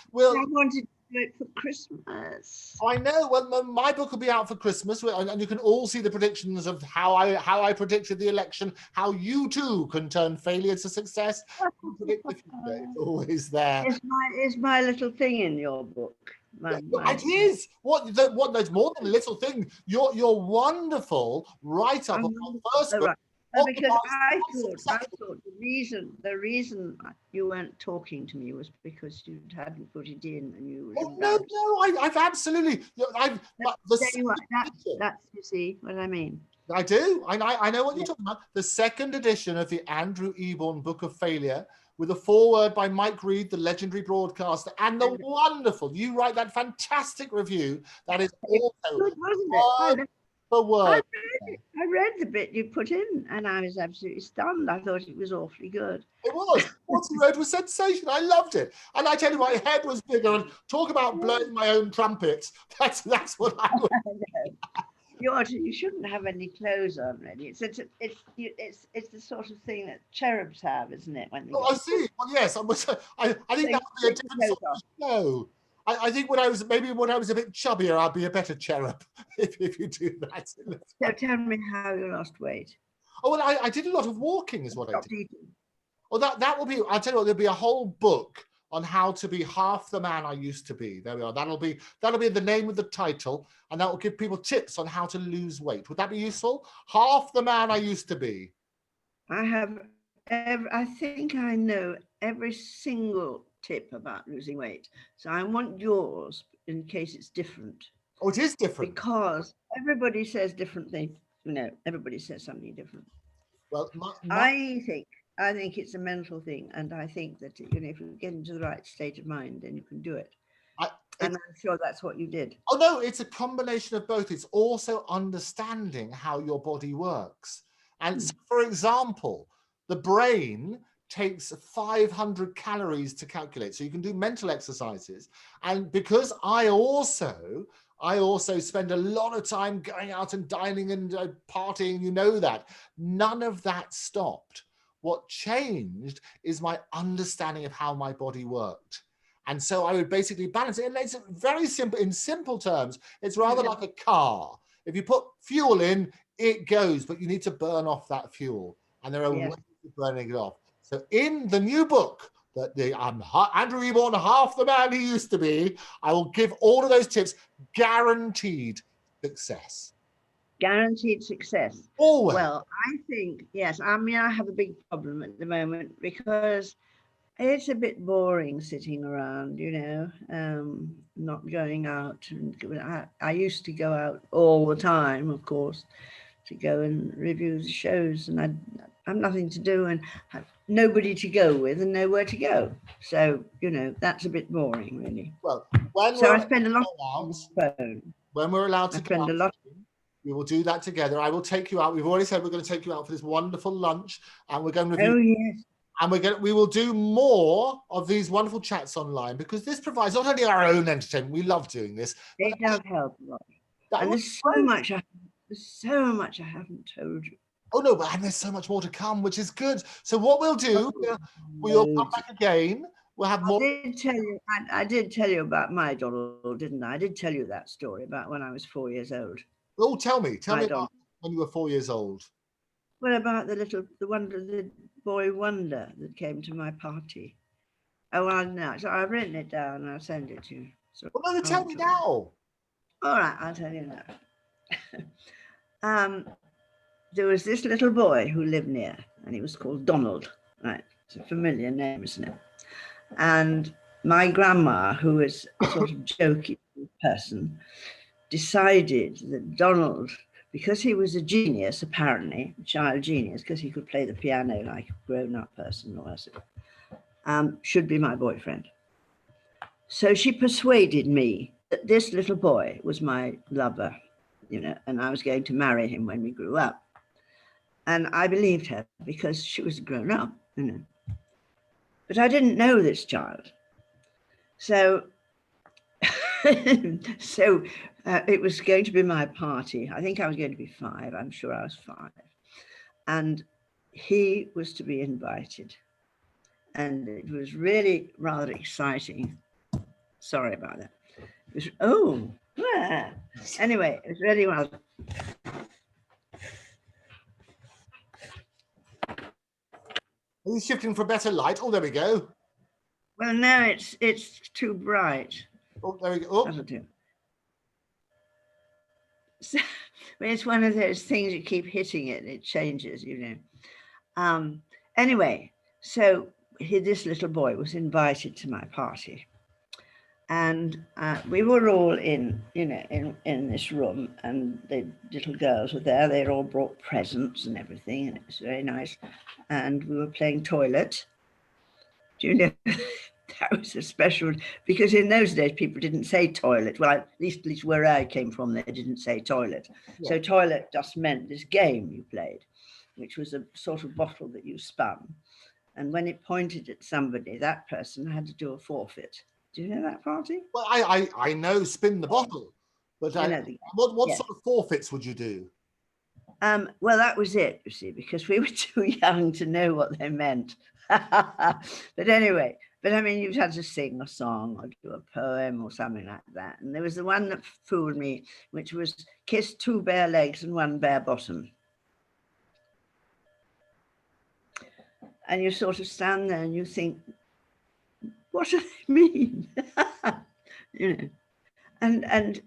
do it for Christmas. I know. Well, my book will be out for Christmas, and you can all see the predictions of how I predicted the election. How you too can turn failure to success. And predict the future. It's always there. Is my little thing in your book? It is. What? There's more than a little thing. Your wonderful write up of your first book. Right. Because I thought the reason you weren't talking to me was because you hadn't put it in and you were embarrassed. No, I've absolutely. That's you see what I mean. I do. I know what you're talking about. The second edition of the Andrew Eborn Book of Failure, with a foreword by Mike Reed, the legendary broadcaster, and the wonderful. You write that fantastic review. That is also good, wasn't it? for word. I read the bit you put in, and I was absolutely stunned. I thought it was awfully good. It was. What you wrote was sensational. I loved it. And I tell you, my head was bigger. And talk about blowing my own trumpet. That's what I would. You shouldn't have any clothes on, really. It's the sort of thing that cherubs have, isn't it? When I see. Well, yes. I think that would be a different sort of show. I think when I was a bit chubbier, I'd be a better cherub if you do that. So tell me how you lost weight. Oh, well, I did a lot of walking, is what I did. Eating. Well, that will be. I'll tell you what. There'll be a whole book on how to be half the man I used to be. There we are. That'll be the name of the title, and that will give people tips on how to lose weight. Would that be useful? Half the man I used to be. I think I know every single tip about losing weight. So I want yours in case it's different. Oh, it is different. Because everybody says different things. Everybody says something different. Well, I think it's a mental thing, and I think that if you get into the right state of mind, then you can do it. And I'm sure that's what you did. Oh no, it's a combination of both. It's also understanding how your body works. And so, for example, the brain takes 500 calories to calculate. So you can do mental exercises. And because I also spend a lot of time going out and dining and partying, you know that. None of that stopped. What changed is my understanding of how my body worked. And so I would basically balance it. And it's very simple. In simple terms, it's rather like a car. If you put fuel in, it goes, but you need to burn off that fuel. And there are ways of burning it off. So in the new book, Andrew Eborn, half the man he used to be, I will give all of those tips, guaranteed success. Guaranteed success. Always. Well, I think, yes. I mean, I have a big problem at the moment because it's a bit boring sitting around, not going out. I used to go out all the time, of course, to go and review the shows, and I've nothing to do and have nobody to go with and nowhere to go. So, that's a bit boring, really. Well, I spend a lot on the phone. When we're allowed to spend a lot. We will do that together. I will take you out. We've already said we're going to take you out for this wonderful lunch, and we're going to review. Oh, yes. And we will do more of these wonderful chats online, because this provides not only our own entertainment. We love doing this. It does help a lot. And there's so much I haven't told you. Oh no, and there's so much more to come, which is good. So what we'll do, we'll come back again. We'll have more. I did tell you about my Donald, didn't I? I did tell you that story about when I was 4 years old. Oh, tell me about when you were 4 years old. Well, about the boy wonder that came to my party. Oh, well, no. So I've written it down and I'll send it to you. So well, no, tell me now. All right, I'll tell you now. There was this little boy who lived near, and he was called Donald. Right, it's a familiar name, isn't it? And my grandma, who was a sort of jokey person, decided that Donald, because he was a genius, apparently, a child genius, because he could play the piano like a grown-up person, should be my boyfriend. So she persuaded me that this little boy was my lover, and I was going to marry him when we grew up. And I believed her because she was grown up, But I didn't know this child. So it was going to be my party. I think I was going to be 5. I'm sure I was 5. And he was to be invited. And it was really rather exciting. Sorry about that. It was, oh, yeah. Anyway, it was really well. Are you shifting for better light? Oh, there we go. Well, no, it's too bright. Oh, there we go. Oh. That'll do. So, it's one of those things you keep hitting it, it changes, you know. Anyway, so this little boy was invited to my party, and we were all in, you know, in this room, and the little girls were there. They all brought presents and everything, and it was very nice. And we were playing toilet. Do you know? That was a special, because in those days people didn't say toilet. Well, at least where I came from, they didn't say toilet. Yeah. So toilet just meant this game you played, which was a sort of bottle that you spun, and when it pointed at somebody, that person had to do a forfeit. Do you know that party? Well, I know spin the bottle, but what sort of forfeits would you do? Well, that was it, you see, because we were too young to know what they meant. But anyway, I mean, you had to sing a song or do a poem or something like that. And there was the one that fooled me, which was kiss 2 bare legs and 1 bare bottom. And you sort of stand there and you think, what do they mean? You know, and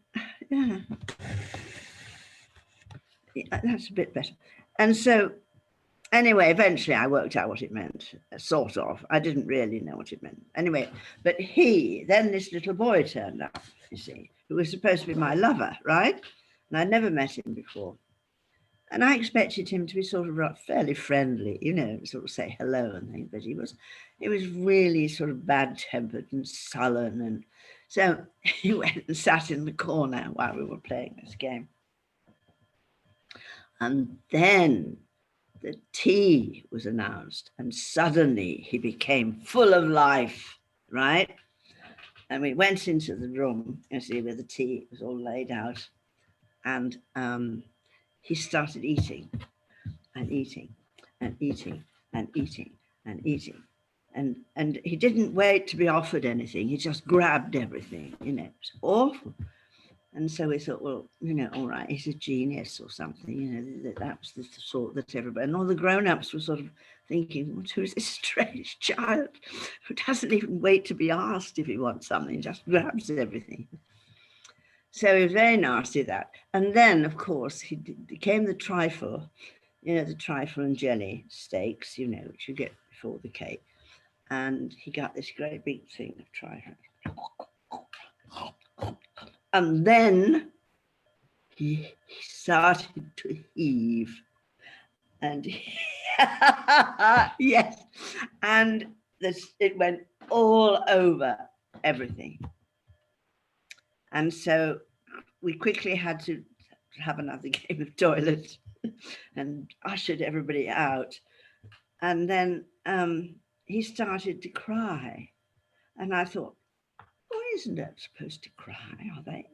yeah. That's a bit better. And so anyway, eventually I worked out what it meant, sort of. I didn't really know what it meant. Anyway, but then this little boy turned up, you see, who was supposed to be my lover, right? And I'd never met him before. And I expected him to be sort of fairly friendly, you know, sort of say hello and things, but he was really sort of bad-tempered and sullen. And so he went and sat in the corner while we were playing this game. And then the tea was announced, and suddenly he became full of life, right? And we went into the room, you see, where the tea was all laid out, and he started eating and eating and eating and eating and eating. And he didn't wait to be offered anything. He just grabbed everything, you know. It was awful. And so we thought, well, you know, all right, he's a genius or something, you know, that was the sort that everybody, and all the grown-ups were sort of thinking, well, who's this strange child who doesn't even wait to be asked if he wants something, just grabs everything. So he was very nasty, that. And then, of course, he became the trifle, you know, the trifle and jelly steaks, you know, which you get before the cake. And he got this great big thing of trifle. And then he started to heave. And yes, and it went all over everything. And so we quickly had to have another game of toilet and ushered everybody out. And then he started to cry. And I thought, why isn't that supposed to cry? Are they?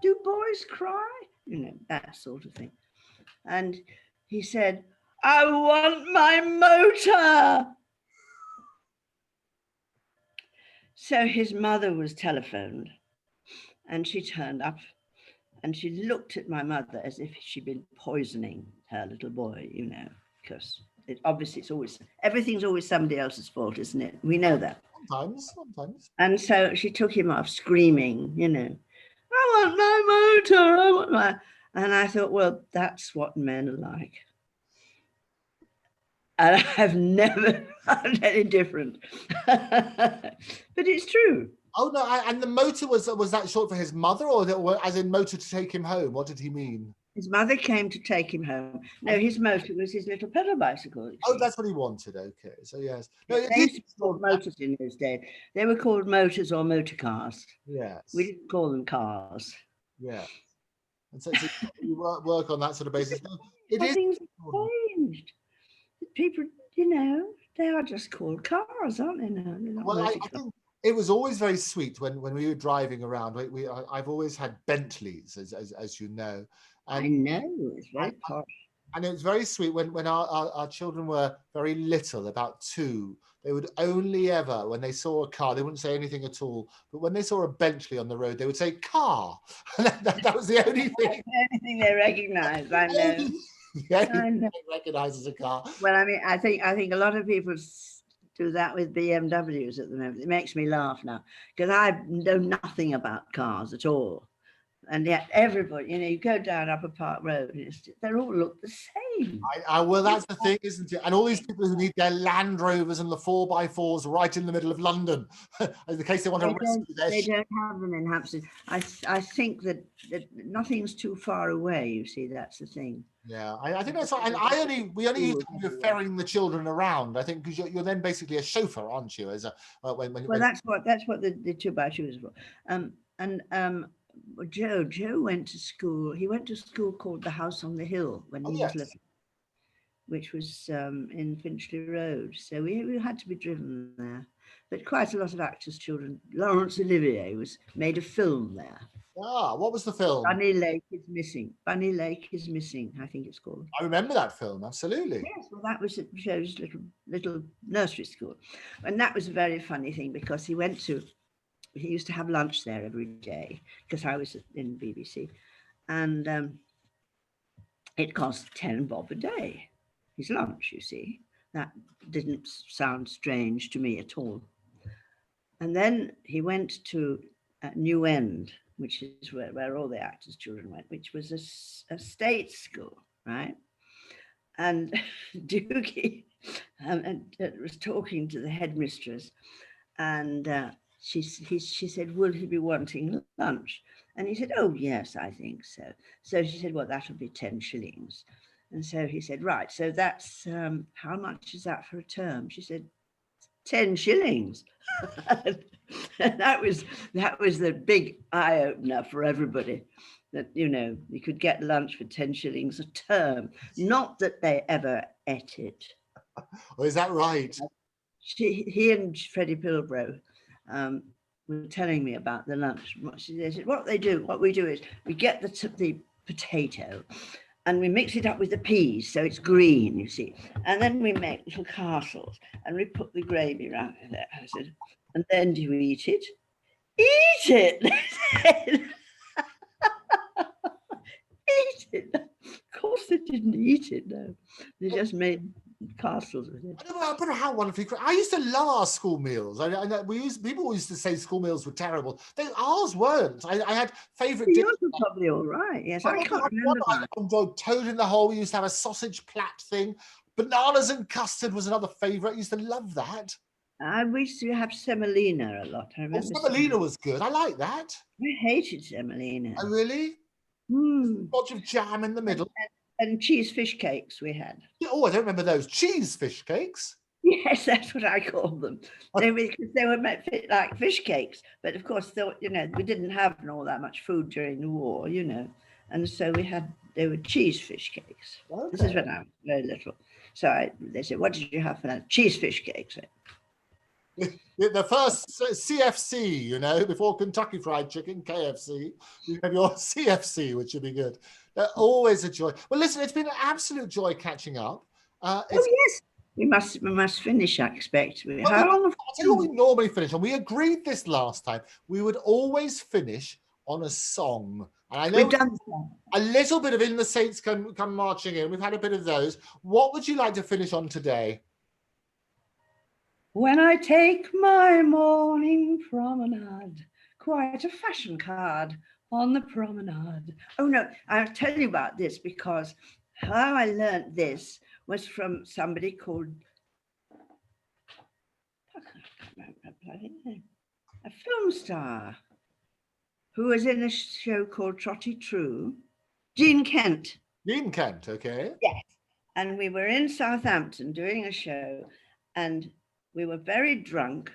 Do boys cry? You know, that sort of thing. And he said, I want my motor. So his mother was telephoned, and she turned up, and she looked at my mother as if she'd been poisoning her little boy, you know, because everything's always somebody else's fault, isn't it? We know that. Sometimes. And so she took him off screaming, you know, I want my motor, and I thought, well, that's what men are like. And I've never found any different. But it's true. Oh, no, and the motor, was that short for his mother, or as in motor to take him home? What did he mean? His mother came to take him home. No, his motor was his little pedal bicycle. Oh, that's what he wanted. Okay, so yes. No, they used to be called motors in those days. They were called motors or motor cars. Yes. We didn't call them cars. Yeah. And so you work on that sort of basis. Things have changed. People, you know, they are just called cars, aren't they now? Well, I think it was always very sweet when we were driving around. I've always had Bentleys, as you know. And I know, it's very posh. And it was very sweet when our children were very little, about 2. They would only ever, when they saw a car, they wouldn't say anything at all. But when they saw a Bentley on the road, they would say car. And that was the only thing. Anything they recognise, I know. The only I thing know. they recognise as a car. Well, I mean, I think a lot of people do that with BMWs at the moment. It makes me laugh now because I know nothing about cars at all. And yet everybody, you go down Upper Park Road, they all look the same. Well, that's the thing, isn't it? And all these people who need their Land Rovers and the 4x4s right in the middle of London, in case they want to rescue their They don't have them in Hampstead. I think that nothing's too far away. You see, that's the thing. Yeah, I think that's right. And we only use you ferrying the children around. I think because you're then basically a chauffeur, aren't you? As a that's what the 2x2 is for. Joe went to school. He went to school called the House on the Hill when he was little, which was in Finchley Road. So we had to be driven there. But quite a lot of actors' children. Laurence Olivier made a film there. Ah, what was the film? Bunny Lake is Missing. Bunny Lake is Missing, I think it's called. I remember that film, absolutely. Yes, well, that was at Joe's little nursery school. And that was a very funny thing because he used to have lunch there every day because I was in BBC. And it cost 10 bob a day, his lunch, you see. That didn't sound strange to me at all. And then he went to New End, which is where all the actors' children went, which was a state school, right? And Doogie was talking to the headmistress, and she said, will he be wanting lunch? And he said, oh, yes, I think so. So she said, well, that'll be 10 shillings. And so he said, right, so that's, how much is that for a term? She said, 10 shillings. And that was the big eye opener for everybody, that, you could get lunch for 10 shillings a term. Not that they ever ate it. Oh, is that right? He and Freddie Pilbrow were telling me about the lunch. They said, what we do is we get the potato and we mix it up with the peas so it's green, you see. And then we make little castles and we put the gravy around it. I said, and then do you eat it? Eat it! They said. Eat it! Of course they didn't eat it, no. They just made castles with it. I don't know how wonderfully. I used to love our school meals. People used to say school meals were terrible. Ours weren't. I had favourite. Yours were probably all right. Yes, I can't remember. I enjoyed toad in the hole. We used to have a sausage plat thing. Bananas and custard was another favourite. I used to love that. We used to have semolina a lot. I remember. Semolina was good. I like that. I hated semolina. Oh, really? Bunch of jam in the middle. And cheese fish cakes we had. Oh, I don't remember those. Cheese fish cakes? Yes, that's what I called them. They were meant like fish cakes. But of course, we didn't have all that much food during the war, And so they were cheese fish cakes. Okay. This is when I was very little. So they said, what did you have for that? Cheese fish cakes. The first CFC, before Kentucky Fried Chicken, KFC, you have your CFC, which would be good. Always a joy. Well, listen, it's been an absolute joy catching up. Yes, we must finish, I expect. How long? I'll tell you what we normally finish on. We agreed this last time. We would always finish on a song. And I know we've done a little bit of In the Saints come marching in. We've had a bit of those. What would you like to finish on today? When I take my morning promenade, quite a fashion card on the promenade. Oh no, I'll tell you about this because how I learned this was from somebody called, a film star who was in a show called Trotty True, Jean Kent. Jean Kent, okay. Yes, and we were in Southampton doing a show and we were very drunk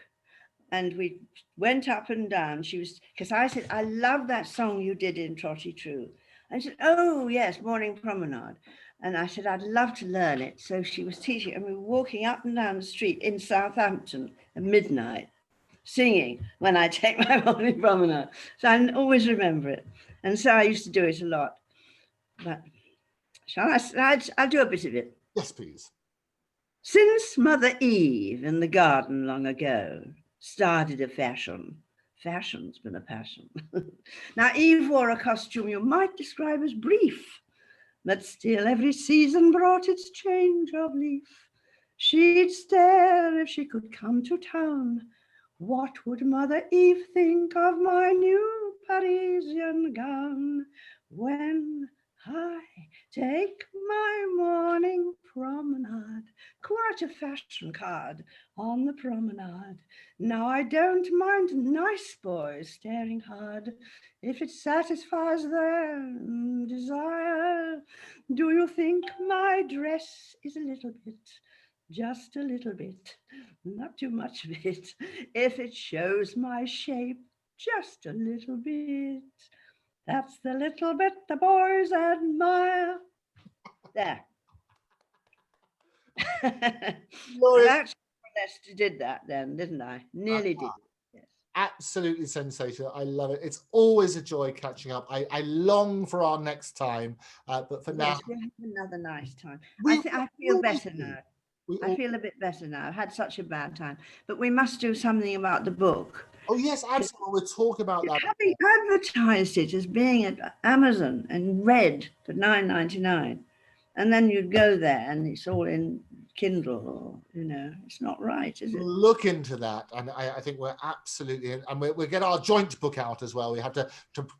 and we went up and down. Because I said, I love that song you did in Trotty True. And she said, oh, yes, Morning Promenade. And I said, I'd love to learn it. So she was teaching, and we were walking up and down the street in Southampton at midnight, singing When I Take My Morning Promenade. So I always remember it. And so I used to do it a lot. But I'll do a bit of it. Yes, please. Since Mother Eve in the garden long ago started a fashion, fashion's been a passion. Now, Eve wore a costume you might describe as brief, but still every season brought its change of leaf. She'd stare if she could come to town. What would Mother Eve think of my new Parisian gown when I take my morning promenade? Quite a fashion card on the promenade. Now I don't mind nice boys staring hard if it satisfies their desire. Do you think my dress is a little bit, just a little bit, not too much of it, if it shows my shape just a little bit? That's the little bit the boys admire. There. I actually did that then, didn't I? Nearly did. Yes. Absolutely sensational. I love it. It's always a joy catching up. I long for our next time, but for now, we'll have another nice time. I feel better now. I feel a bit better now. I had such a bad time, but we must do something about the book. Oh yes, absolutely. We'll talk about that. Having advertised it as being at Amazon and read for $9.99, and then you'd go there and it's all in Kindle, or it's not right, is it? We'll look into that, and I think we're absolutely, and we'll get our joint book out as well. We have to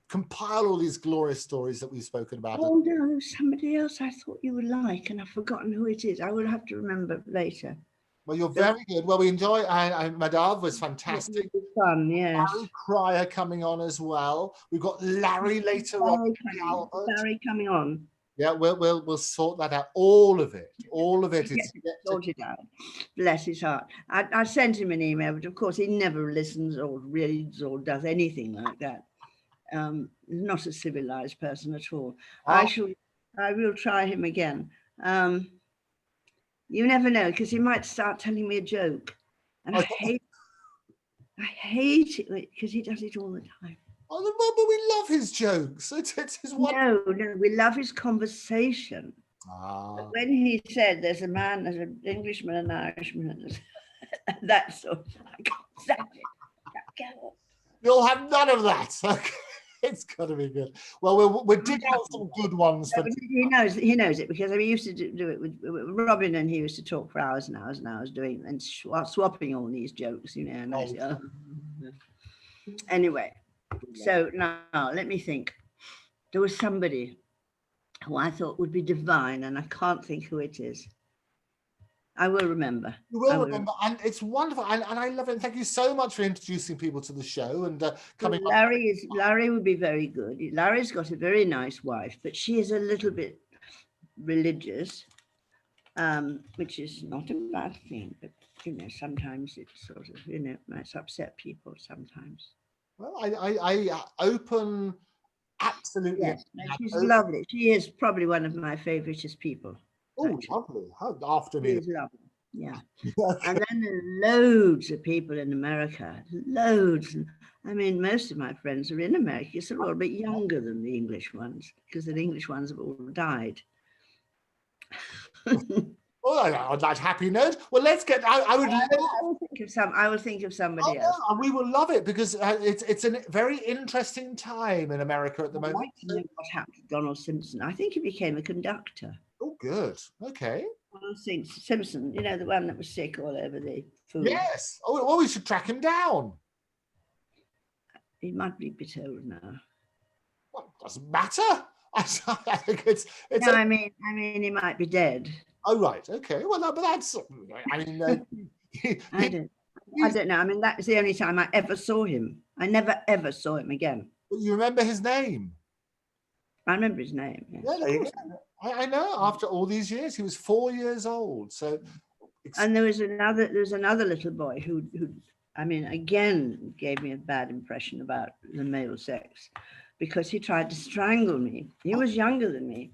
compile all these glorious stories that we've spoken about. Oh no, somebody else I thought you would like, and I've forgotten who it is. I will have to remember later. Well, you're very good. Well, we enjoy. Madav was fantastic. It was fun, yes. Larry Cryer coming on as well. We've got Larry later on. Larry coming on. Yeah, we'll sort that out. All of it is sorted out. Bless his heart. I sent him an email, but of course he never listens or reads or does anything like that. Not a civilized person at all. I will try him again. You never know, because he might start telling me a joke, and I hate it because he does it all the time. Oh, but we love his jokes. It's his one. No, we love his conversation. But when he said there's an Englishman and an Irishman, that sort of, I can't stand it. You'll have none of that. It's got to be good. Well, we'll dig out some good ones. He knows it, because we used to do it with Robin, and he used to talk for hours and hours and hours doing and swapping all these jokes, And anyway. So now let me think. There was somebody who I thought would be divine, and I can't think who it is. I will remember. You will remember, and it's wonderful, and I love it. Thank you so much for introducing people to the show and coming. Larry would be very good. Larry's got a very nice wife, but she is a little bit religious, which is not a bad thing. But sometimes it sort of might upset people sometimes. Well, I open absolutely. Yes, she's lovely. She is probably one of my favoriteest people. Oh, lovely. After me. She's lovely. Yeah. And then there are loads of people in America. Loads. I mean, most of my friends are in America. So they're all a bit younger than the English ones, because the English ones have all died. Oh, on that happy note. Well, let's get. I will think of somebody else. And we will love it, because it's a very interesting time in America at the moment. I'd like to know what happened to Donald Simpson. I think he became a conductor. Oh, good. Okay. Donald Simpson, the one that was sick all over the food. Yes. Oh, well, we should track him down. He might be a bit old now. Well, it doesn't matter. I think it's. No, I mean, he might be dead. Oh, right. Okay. Well, no, but that's. I mean, I don't know. I mean, that was the only time I ever saw him. I never ever saw him again. But you remember his name? I remember his name. Yes. Yeah, I know. After all these years, he was 4 years old. So. And there was another little boy who I mean, again, gave me a bad impression about the male sex, because he tried to strangle me. He was younger than me.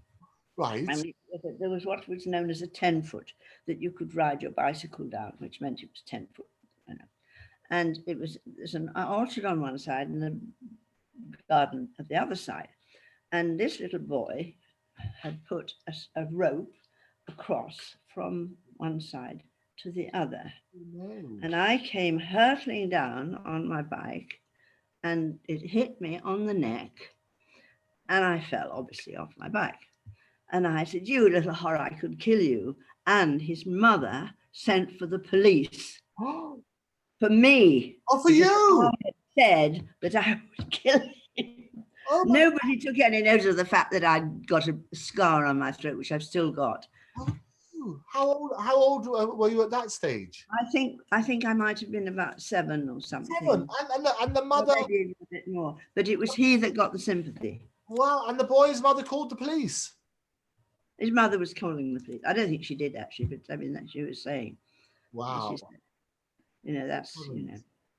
Right. And there was what was known as a 10-foot that you could ride your bicycle down, which meant it was 10 foot. And there's an orchard on one side and a garden at the other side. And this little boy had put a rope across from one side to the other. No. And I came hurtling down on my bike, and it hit me on the neck, and I fell obviously off my bike. And I said, "You little horror, I could kill you." And his mother sent for the police Oh, for me. for because you. I had said that I would kill him. Oh my Nobody took any notice of the fact that I'd got a scar on my throat, which I've still got. God. How old were you at that stage? I think I might have been about 7 or something. 7. And the mother. Or maybe a bit more. But it was he that got the sympathy. Wow. And the boy's mother called the police. His mother was calling the police. I don't think she did actually, but I mean that she was saying. Wow. That's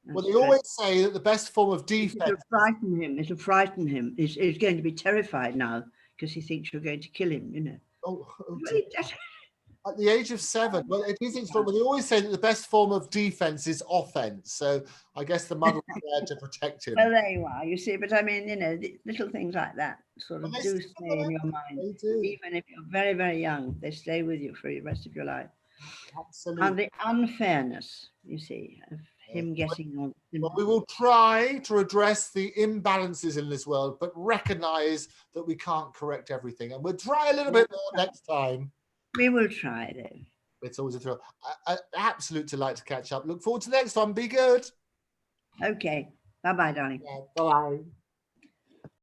Well, they always say that the best form of defense. It'll frighten him. It'll frighten him. He's going to be terrified now because he thinks you're going to kill him. Oh, at the age of 7, well, it is extraordinary. They always say that the best form of defense is offense. So I guess the mother was there to protect him. Well, there you are. You see, but I mean, little things like that sort of do stay in your mind. They do. Even if you're very, very young, they stay with you for the rest of your life. Absolutely. And the unfairness, you see, of him getting on. Well, we will try to address the imbalances in this world, but recognize that we can't correct everything. And we'll try a little bit more next time. We will try, though. It's always a thrill. An absolute delight to catch up. Look forward to the next one. Be good. Okay. Bye-bye, darling. Yeah, bye.